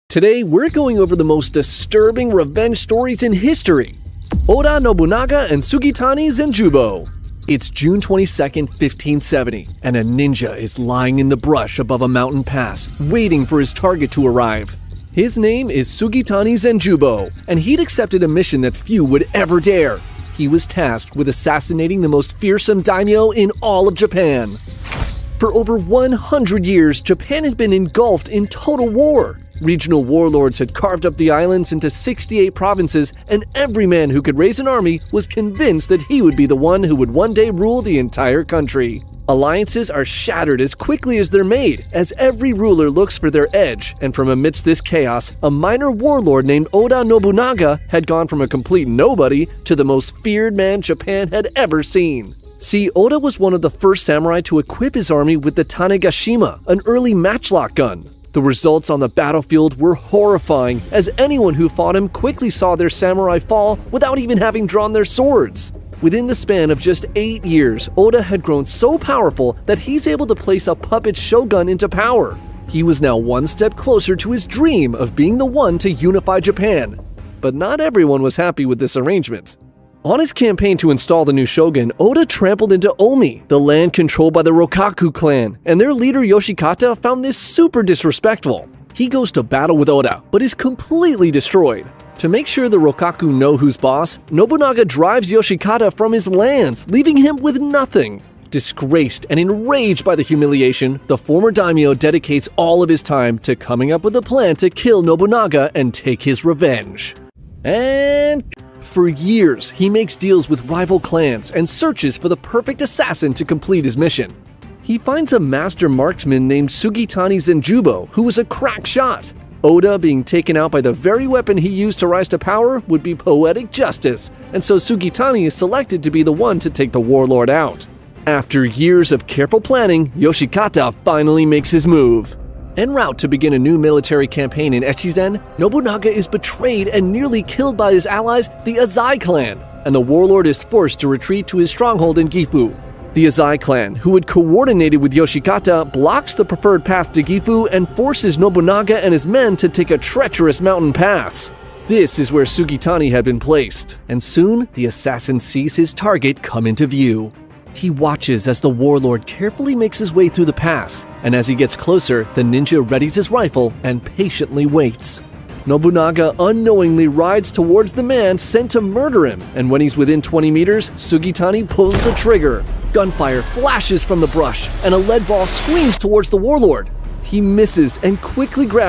Today, we're going over the most disturbing revenge stories in history. Oda Nobunaga and Sugitani Zenjubo. It's June 22nd, 1570, and a ninja is lying in the brush above a mountain pass, waiting for his target to arrive. His name is Sugitani Zenjubo, and he'd accepted a mission that few would ever dare. He was tasked with assassinating the most fearsome daimyo in all of Japan. For over 100 years, Japan had been engulfed in total war. Regional warlords had carved up the islands into 68 provinces, and every man who could raise an army was convinced that he would be the one who would one day rule the entire country. Alliances are shattered as quickly as they're made, as every ruler looks for their edge, and from amidst this chaos, a minor warlord named Oda Nobunaga had gone from a complete nobody to the most feared man Japan had ever seen. See, Oda was one of the first samurai to equip his army with the Tanegashima, an early matchlock gun. The results on the battlefield were horrifying, as anyone who fought him quickly saw their samurai fall without even having drawn their swords. Within the span of just 8 years, Oda had grown so powerful that he's able to place a puppet shogun into power. He was now one step closer to his dream of being the one to unify Japan. But not everyone was happy with this arrangement. On his campaign to install the new shogun, Oda trampled into Omi, the land controlled by the Rokkaku clan, and their leader Yoshikata found this super disrespectful. He goes to battle with Oda, but is completely destroyed. To make sure the Rokkaku know who's boss, Nobunaga drives Yoshikata from his lands, leaving him with nothing. Disgraced and enraged by the humiliation, the former daimyo dedicates all of his time to coming up with a plan to kill Nobunaga and take his revenge. And for years, he makes deals with rival clans and searches for the perfect assassin to complete his mission. He finds a master marksman named Sugitani Zenjubo, who was a crack shot. Oda being taken out by the very weapon he used to rise to power would be poetic justice, and so Sugitani is selected to be the one to take the warlord out. After years of careful planning, Yoshikata finally makes his move. En route to begin a new military campaign in Echizen, Nobunaga is betrayed and nearly killed by his allies, the Azai clan, and the warlord is forced to retreat to his stronghold in Gifu. The Azai clan, who had coordinated with Yoshikata, blocks the preferred path to Gifu and forces Nobunaga and his men to take a treacherous mountain pass. This is where Sugitani had been placed, and soon the assassin sees his target come into view. He watches as the warlord carefully makes his way through the pass, and as he gets closer, the ninja readies his rifle and patiently waits. Nobunaga unknowingly rides towards the man sent to murder him, and when he's within 20 meters, Sugitani pulls the trigger. Gunfire flashes from the brush, and a lead ball screams towards the warlord. He misses and quickly grabs